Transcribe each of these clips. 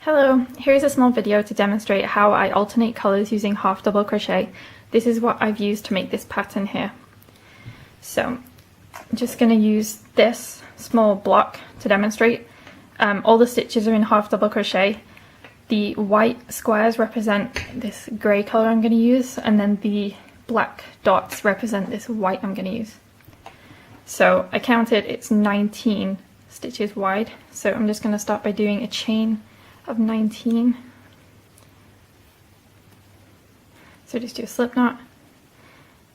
Hello, here's a small video to demonstrate how I alternate colours using half double crochet. This is what I've used to make this pattern here. So I'm just going to use this small block to demonstrate. All the stitches are in half double crochet. The white squares represent this grey colour I'm going to use, and then the black dots represent this white I'm going to use. So I counted, it's 19 stitches wide, so I'm just going to start by doing a chain of 19. So just do a slip knot,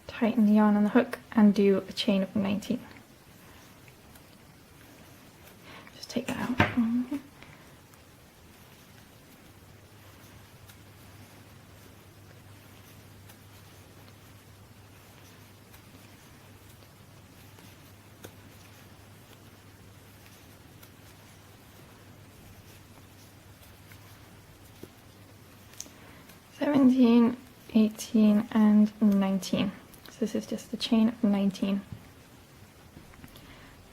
tighten the yarn on the hook, and do a chain of 19. Just take that out. 17, 18, and 19. So this is just the chain of 19.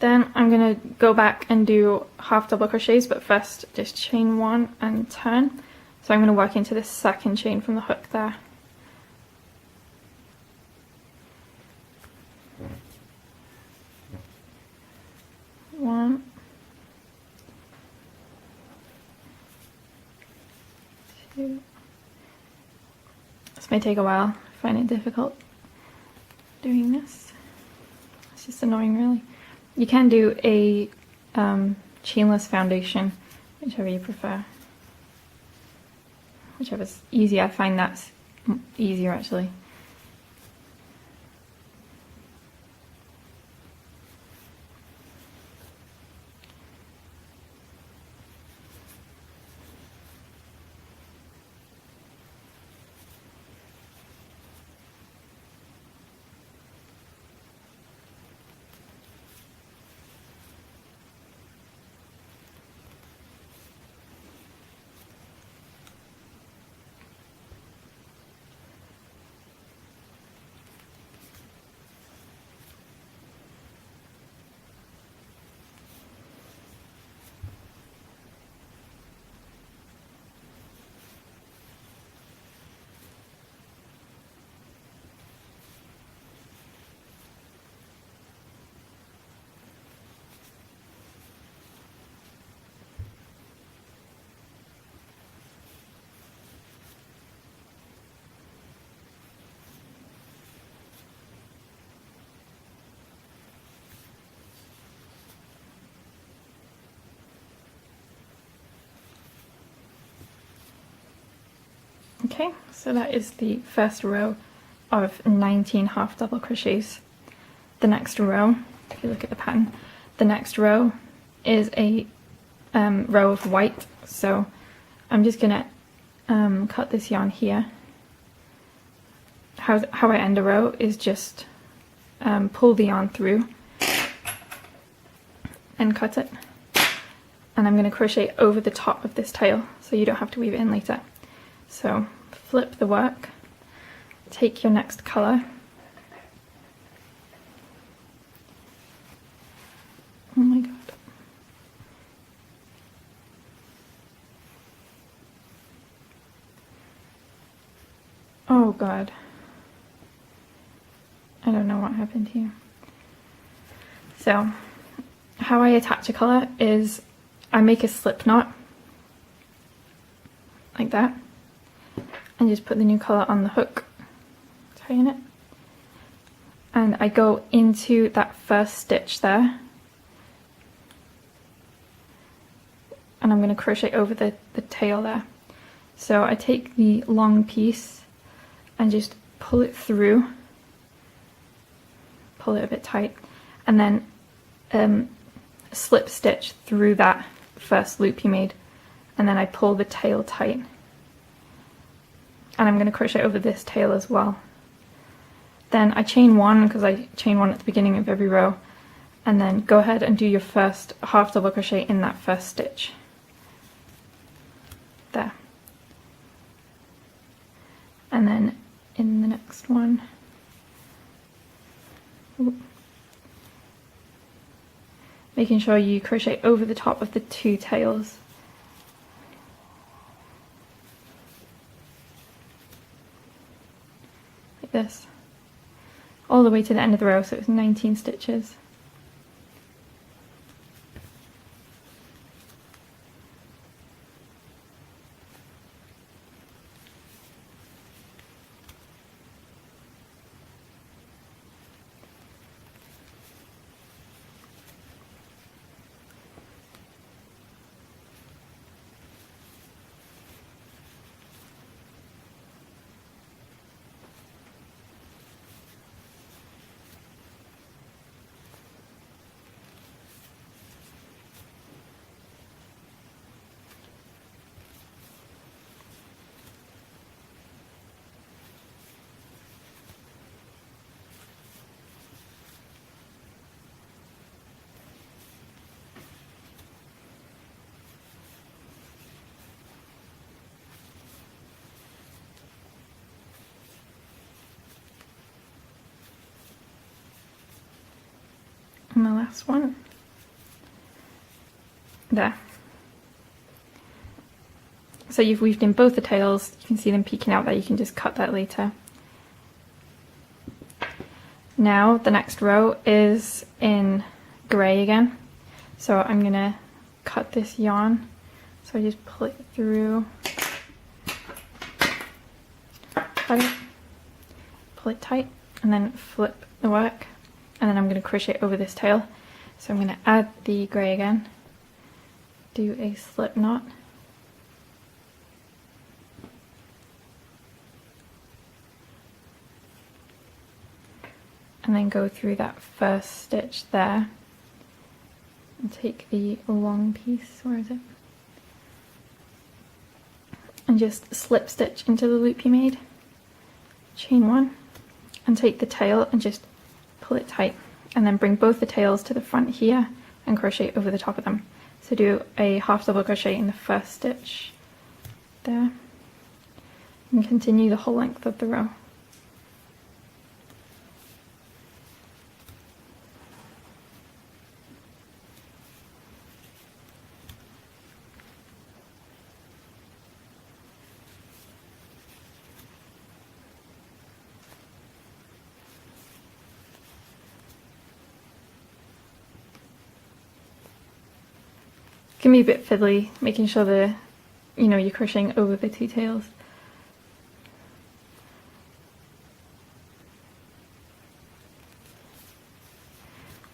Then I'm going to go back and do half double crochets, but first just chain one and turn. So I'm going to work into this second chain from the hook there. One, two. This may take a while. I find it difficult doing this. It's just annoying, really. You can do a chainless foundation, whichever you prefer. Whichever's easier. I find that's easier, actually. Okay, so that is the first row of 19 half double crochets. The next row, if you look at the pattern, the next row is a row of white. So I'm just gonna cut this yarn here. How I end a row is just pull the yarn through and cut it. And I'm gonna crochet over the top of this tail, so you don't have to weave it in later. So flip the work, take your next colour, oh my god, oh god, I don't know what happened here. So how I attach a colour is I make a slip knot like that, and just put the new colour on the hook, tighten it, and I go into that first stitch there, and I'm going to crochet over the tail there. So I take the long piece and just pull it through, pull it a bit tight, and then slip stitch through that first loop you made, and then I pull the tail tight. And I'm going to crochet over this tail as well. Then I chain one, because I chain one at the beginning of every row, and then go ahead and do your first half double crochet in that first stitch. There. And then in the next one, making sure you crochet over the top of the two tails. this all the way to the end of the row, so it's 19 stitches. And the last one. There. So you've weaved in both the tails, you can see them peeking out there, you can just cut that later. Now the next row is in grey again, so I'm going to cut this yarn, so I just pull it through, cut it, pull it tight, and then flip the work, and then I'm going to crochet over this tail. So I'm going to add the grey again, do a slip knot, and then go through that first stitch there and take the long piece, where is it, and just slip stitch into the loop you made, chain one, and take the tail and just pull it tight, and then bring both the tails to the front here and crochet over the top of them. So do a half double crochet in the first stitch there and continue the whole length of the row. Can be a bit fiddly, making sure the, you're crocheting over the two tails.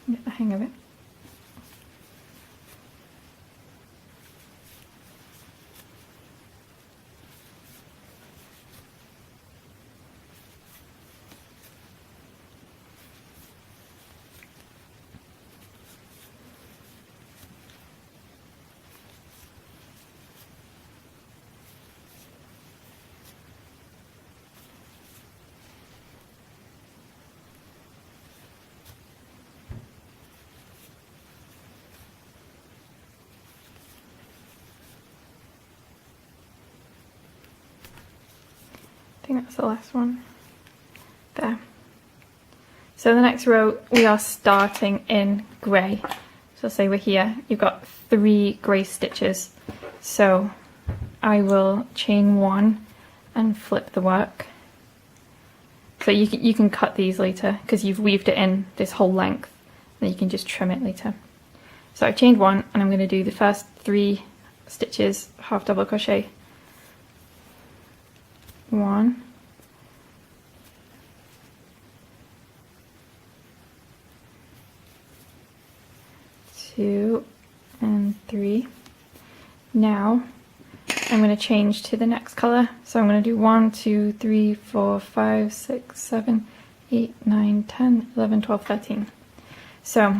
Get the hang of it. I think that's the last one. There. So the next row we are starting in grey. So say we're here, you've got 3 grey stitches. So I will chain one and flip the work. So you can cut these later because you've weaved it in this whole length, and you can just trim it later. So I've chained one and I'm going to do the first 3 stitches half double crochet. 1, 2, and 3. Now I'm going to change to the next colour, so I'm going to do 1, 2, 3, 4, 5, 6, 7, 8, 9, 10, 11, 12, 13. So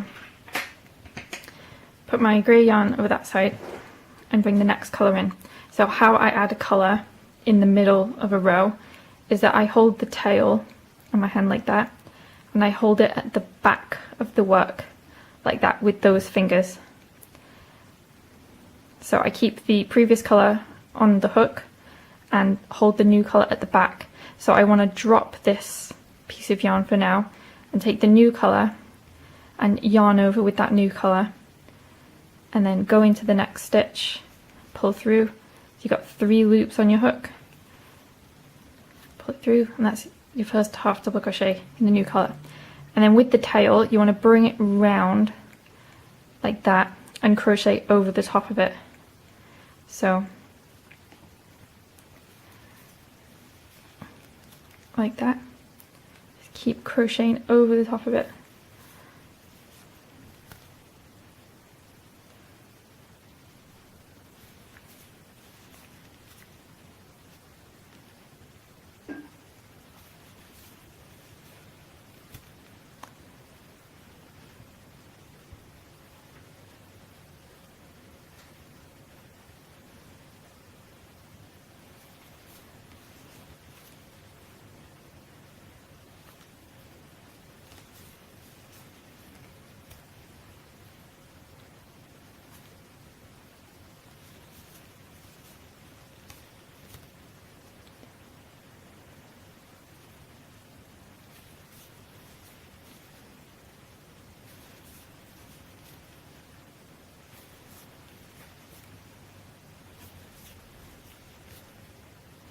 put my grey yarn over that side and bring the next colour in. So how I add a colour in the middle of a row is that I hold the tail on my hand like that, and I hold it at the back of the work like that with those fingers. So I keep the previous colour on the hook and hold the new colour at the back. So I want to drop this piece of yarn for now and take the new colour and yarn over with that new colour, and then go into the next stitch, pull through. So you've got 3 loops on your hook, pull it through, and that's your first half double crochet in the new colour. And then with the tail, you want to bring it round like that and crochet over the top of it. So like that. Just keep crocheting over the top of it.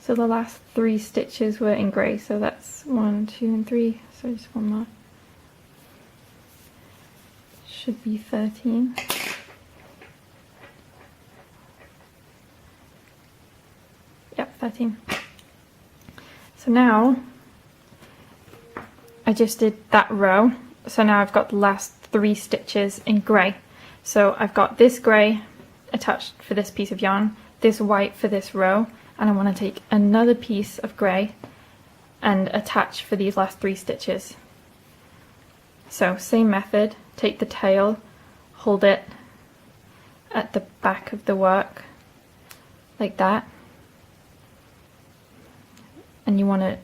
So the last 3 stitches were in grey, so that's 1, 2 and 3, so just one more. Should be 13. Yep, 13. So now I just did that row, so now I've got the last 3 stitches in grey. So I've got this grey attached for this piece of yarn, this white for this row, and I want to take another piece of grey and attach for these last 3 stitches. So same method, take the tail, hold it at the back of the work like that, and you want to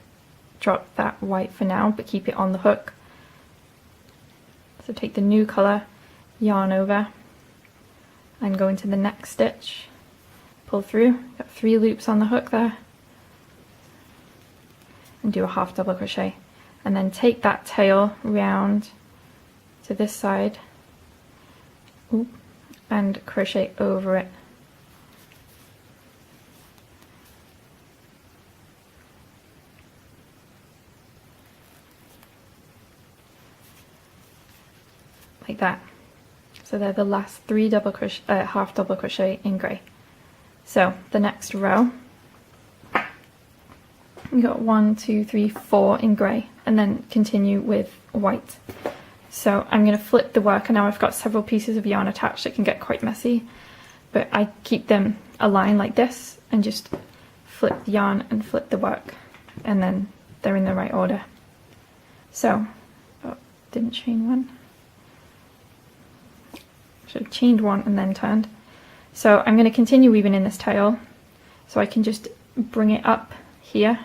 drop that white for now but keep it on the hook. So take the new colour, yarn over and go into the next stitch, pull through, got 3 loops on the hook there, and do a half double crochet, and then take that tail round to this side and crochet over it. Like that. So they're the last 3 double crochet, half double crochet in grey. So the next row, you got 1, 2, 3, 4 in grey, and then continue with white. So I'm going to flip the work, and now I've got several pieces of yarn attached. It can get quite messy, but I keep them aligned like this and just flip the yarn and flip the work, and then they're in the right order. So, oh, didn't chain one. Should have chained one and then turned. So I'm going to continue weaving in this tail, so I can just bring it up here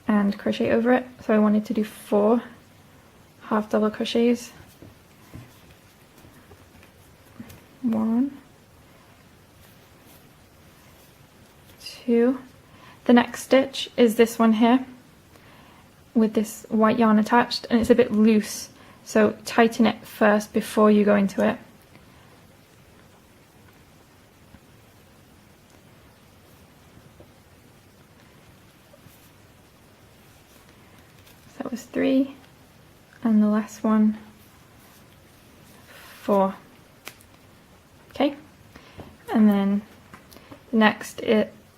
and crochet over it. So I wanted to do 4 half double crochets. 1, 2. The next stitch is this one here with this white yarn attached, and it's a bit loose, so tighten it first before you go into it. So that was 3, and the last one 4. Okay, and then next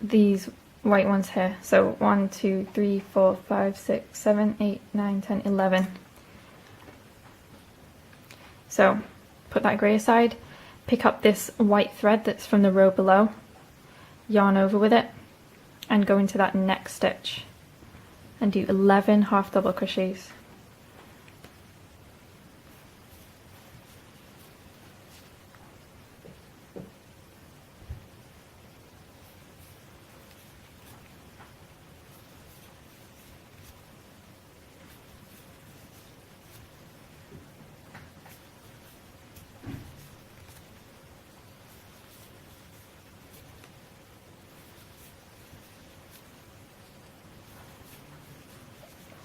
these white ones here. So 1, 2, 3, 4, 5, 6, 7, 8, 9, 10, 11. So put that grey aside, pick up this white thread that's from the row below, yarn over with it, and go into that next stitch and do 11 half double crochets.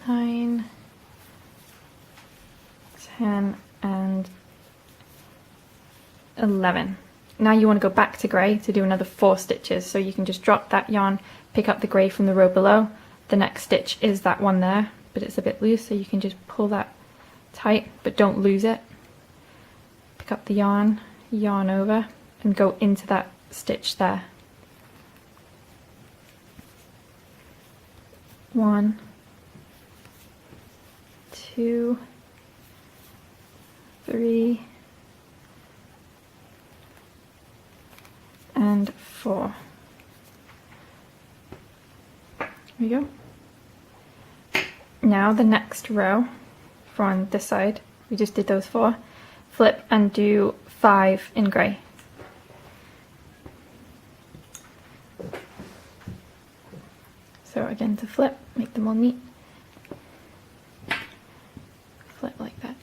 Nine, 10, and 11. Now you want to go back to grey to do another 4 stitches, so you can just drop that yarn, pick up the grey from the row below, the next stitch is that one there, but it's a bit loose, so you can just pull that tight, but don't lose it. Pick up the yarn, yarn over, and go into that stitch there. 1, 2, 3, and 4. There we go. Now the next row from this side, we just did those 4, flip and do 5 in grey. So again, to flip, make them all neat. Flip like that.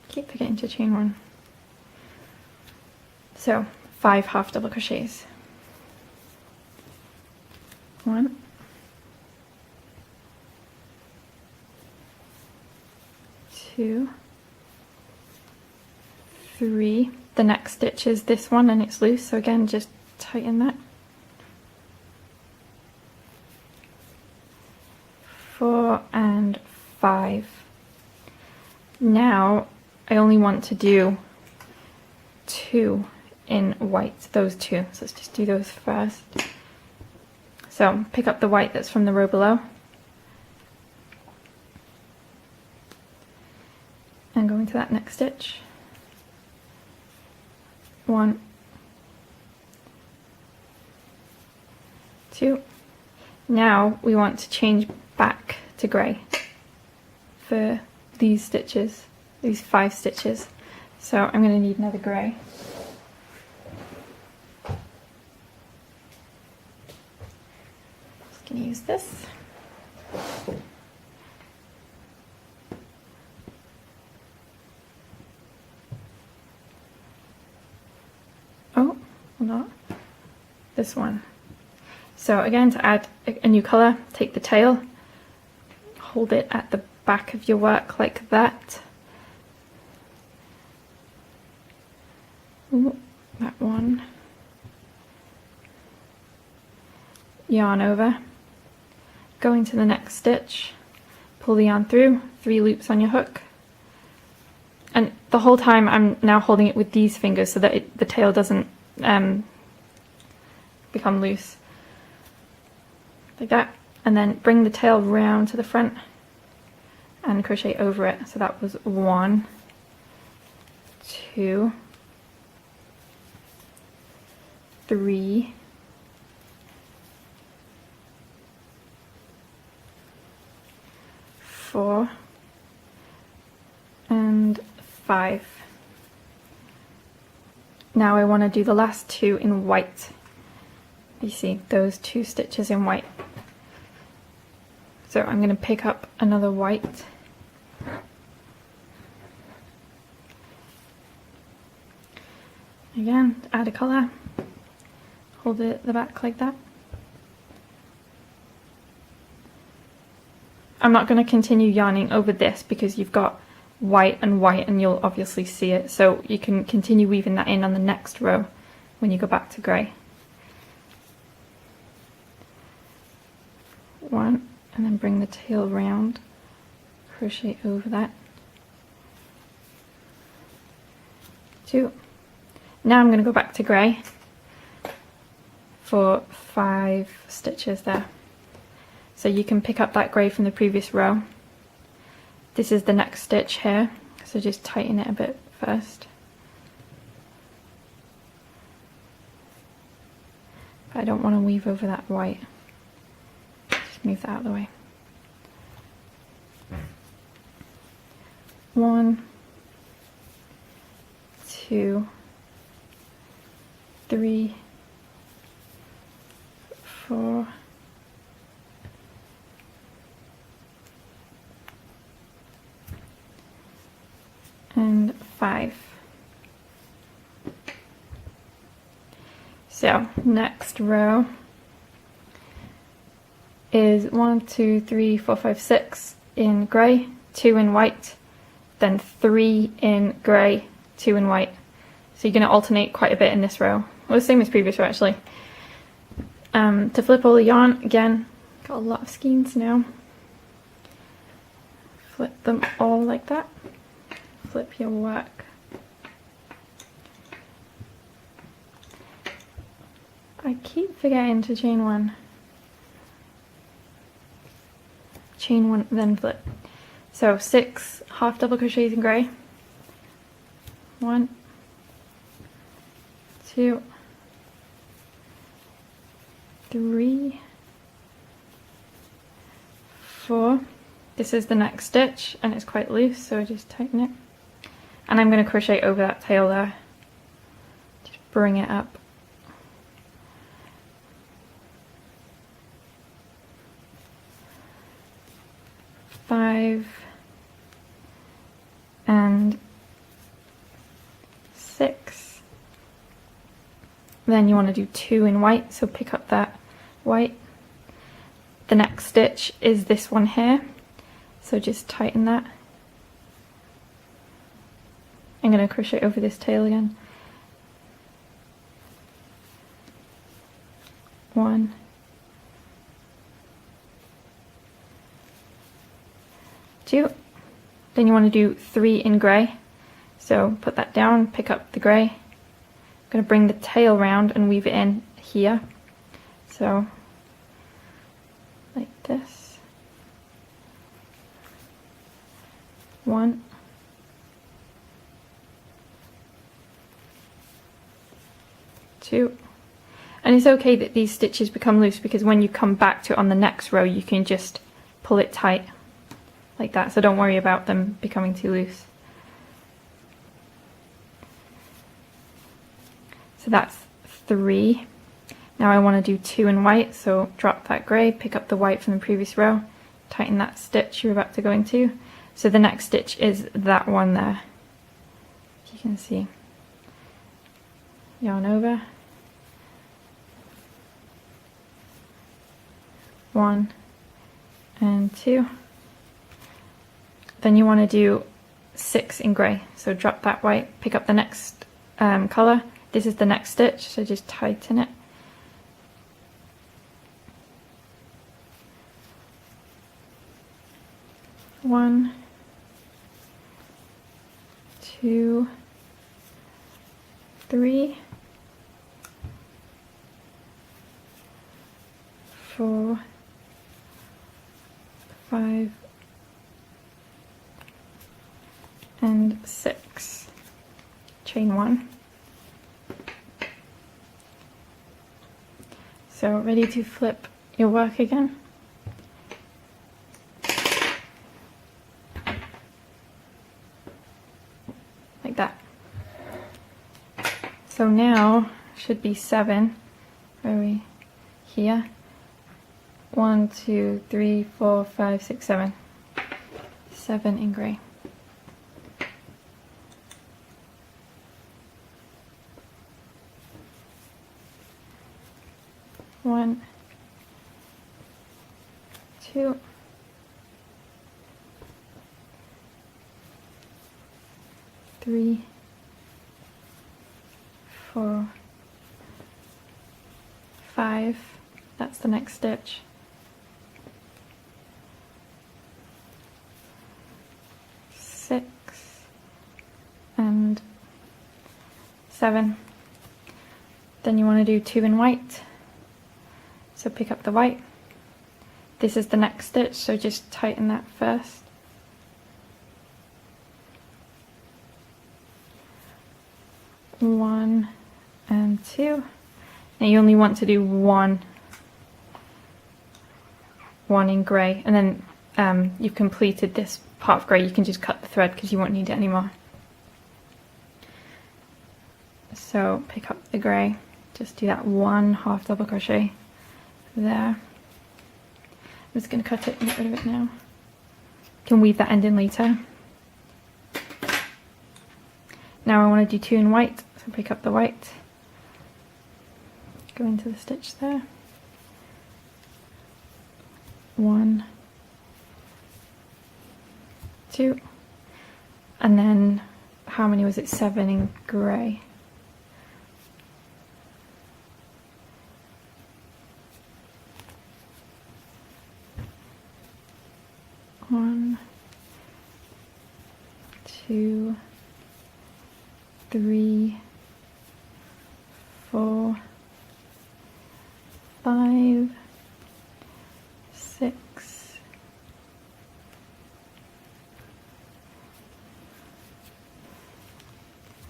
Keep forgetting to chain 1. So 5 half double crochets. 1, 2, 3. The next stitch is this one and it's loose, so again just tighten that. 4 and 5. Now I only want to do 2 in white, those 2, so let's just do those first. So pick up the white that's from the row below and go into that next stitch. 1, 2. Now we want to change back to grey for these stitches, these 5 stitches. So I'm going to need another grey. Just going to use this. Oh, hold on. This one. So again, to add a new colour, take the tail, hold it at the back of your work like that. Ooh, that one. Yarn over, go into the next stitch, pull the yarn through, 3 loops on your hook. And the whole time I'm now holding it with these fingers so that the tail doesn't become loose. Like that. And then bring the tail round to the front and crochet over it. So that was 1, 2, 3, 4, and 5. Now I want to do the last 2 in white. You see those 2 stitches in white. So I'm going to pick up another white. Again, add a colour. Hold it at the back like that. I'm not going to continue yarning over this because you've got white and you'll obviously see it, so you can continue weaving that in on the next row when you go back to grey. 1, and then bring the tail round, crochet over that. 2. Now I'm going to go back to grey for 5 stitches there. So you can pick up that grey from the previous row. This is the next stitch here, so just tighten it a bit first. But I don't want to weave over that white. Just move that out of the way. 1, 2, 3, 4, and 5. So next row is 1, 2, 3, 4, 5, 6 in grey, 2 in white, then 3 in grey, 2 in white. So you're going to alternate quite a bit in this row. Well, the same as previous row actually. To flip all the yarn, again, got a lot of skeins now. Flip them all like that. Flip your work. I keep forgetting to chain one. Chain one, then flip. So 6 half double crochets in grey. 1, 2, 3, 4. This is the next stitch and it's quite loose, so I just tighten it. And I'm going to crochet over that tail there. Just bring it up. Five and 6. Then you want to do 2 in white, so pick up that white. The next stitch is this one here, so just tighten that. I'm going to crochet over this tail again. 1, 2. Then you want to do 3 in grey, so put that down, pick up the grey. I'm going to bring the tail round and weave it in here, so like this. 1, 2, and it's okay that these stitches become loose because when you come back to it on the next row you can just pull it tight like that, so don't worry about them becoming too loose. So that's 3. Now I want to do 2 in white, so drop that grey, pick up the white from the previous row, tighten that stitch you're about to go into. So the next stitch is that one there, if you can see. Yarn over. 1 and 2. Then you want to do 6 in grey, so drop that white, pick up the next colour. This is the next stitch, so just tighten it. One, 2, 3, 4, 5, and 6. Chain 1. So ready to flip your work again. Like that. So now should be 7. Where are we? Here. 1, 2, 3, 4, 5, 6, 7. 7 in grey. One, 2, 3, 4, 5. That's the next stitch. 6 and 7. Then you want to do 2 in white. So pick up the white. This is the next stitch, so just tighten that first. One and 2. Now you only want to do one in grey, and then you've completed this part of grey. You can just cut the thread because you won't need it anymore. So pick up the grey, just do that 1 half double crochet there. I'm just going to cut it and get rid of it now. You can weave that end in later. Now I want to do 2 in white, so pick up the white, go into the stitch there. 1, 2, and then how many was it? 7 in grey. 2, 3, 4, 5, 6,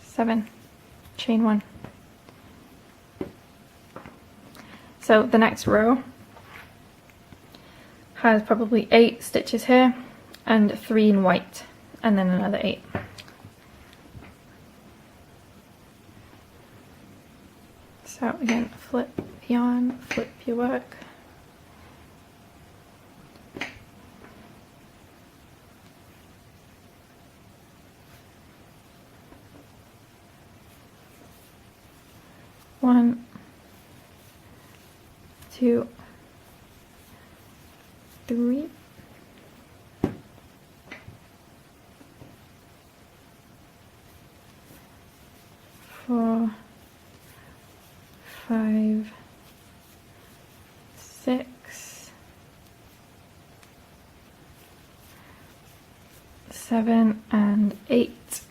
7, chain 1. So the next row has probably 8 stitches here and 3 in white, and then another 8. So again, flip yarn, flip your work. One, 2, 3, 4, 5, 6, 7, and 8.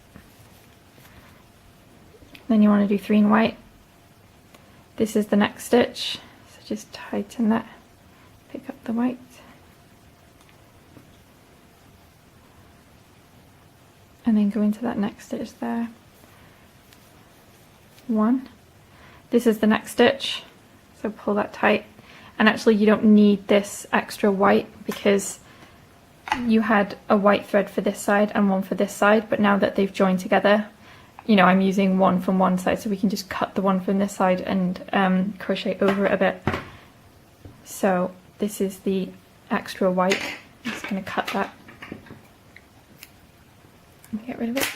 Then you want to do 3 in white. This is the next stitch, so just tighten that, pick up the white, and then go into that next stitch there. 1. This is the next stitch, so pull that tight. And actually you don't need this extra white because you had a white thread for this side and one for this side, but now that they've joined together, you know, I'm using one from one side, so we can just cut the one from this side and crochet over it a bit. So this is the extra white. I'm just going to cut that and get rid of it.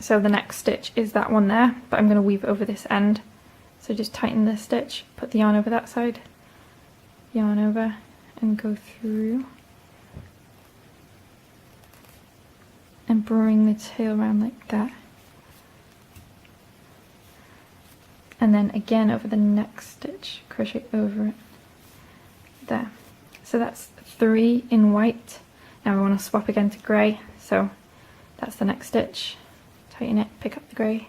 So the next stitch is that one there, but I'm going to weave over this end. So just tighten this stitch, put the yarn over that side, yarn over, and go through. And bring the tail around like that. And then again over the next stitch, crochet over it. There. So that's 3 in white. Now we want to swap again to grey, so that's the next stitch. Tighten it, pick up the grey.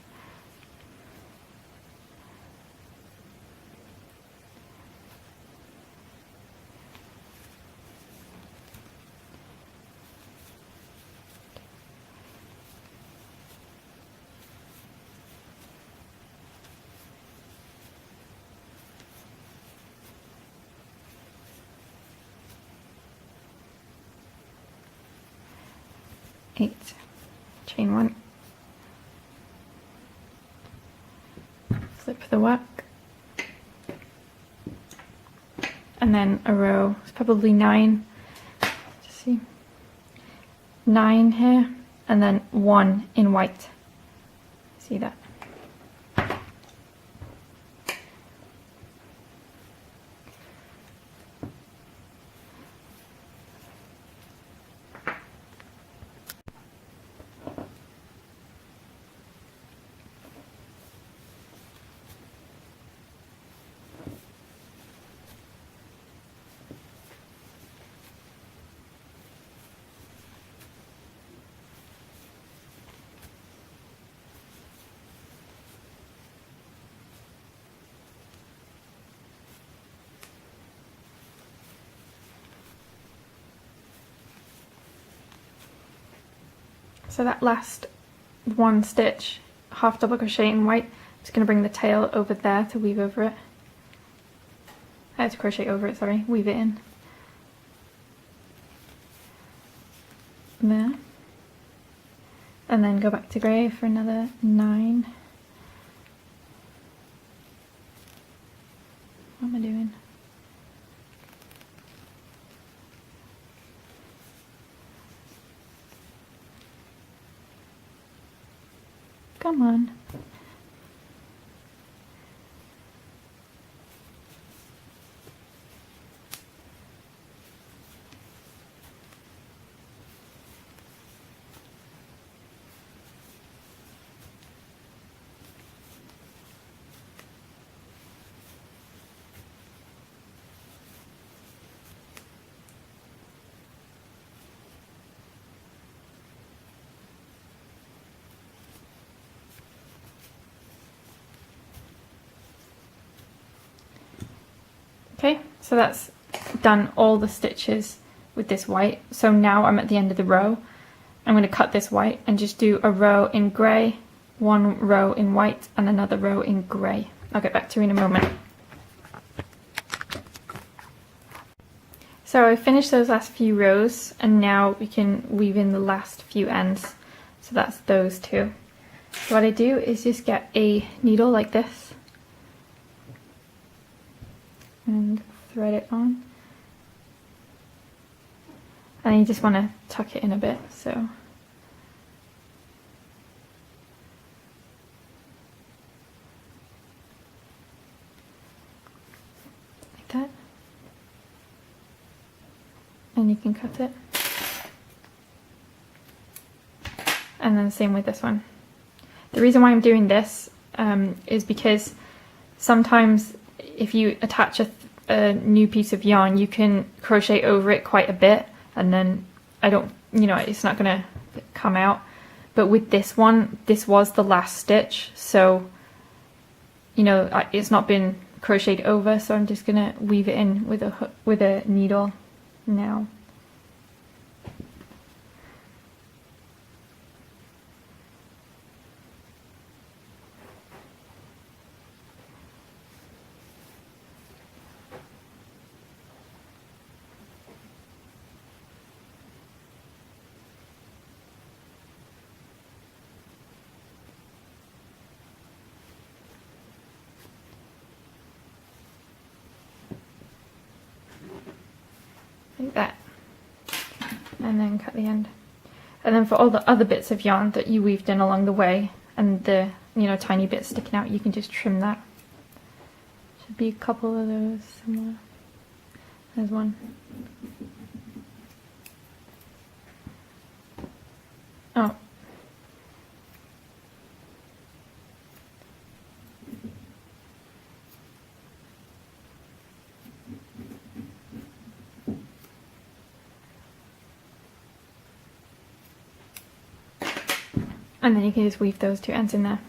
Eight, chain 1, flip the work, and then a row. It's probably 9. Just see, 9 here, and then 1 in white. See that? So that last one stitch, half double crochet in white, I'm just going to bring the tail over there to weave over it. I had to crochet over it, sorry, weave it in. There. And then go back to grey for another 9. What am I doing? Come on. So that's done all the stitches with this white. So now I'm at the end of the row. I'm going to cut this white and just do a row in grey, one row in white and another row in grey. I'll get back to you in a moment. So I finished those last few rows and now we can weave in the last few ends. So that's those two. So what I do is just get a needle like this and thread it on. And you just want to tuck it in a bit, so like that. And you can cut it. And then same with this one. The reason why I'm doing this is because sometimes if you attach a new piece of yarn, you can crochet over it quite a bit, and then it's not gonna come out. But with this one, this was the last stitch, so it's not been crocheted over, so I'm just gonna weave it in with a needle now. Like that, and then cut the end. And then for all the other bits of yarn that you weaved in along the way and the tiny bits sticking out, you can just trim that. Should be a couple of those somewhere. There's one. Oh. And then you can just weave those two ends in there.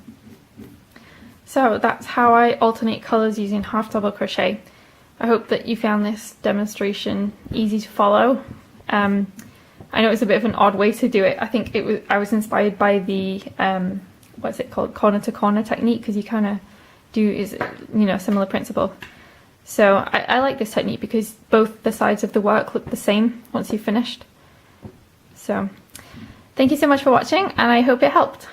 So that's how I alternate colours using half double crochet. I hope that you found this demonstration easy to follow. I know it's a bit of an odd way to do it. I think I was inspired by the what's it called, corner to corner technique, because you kind of do similar principle. So I like this technique because both the sides of the work look the same once you've finished. So thank you so much for watching, and I hope it helped.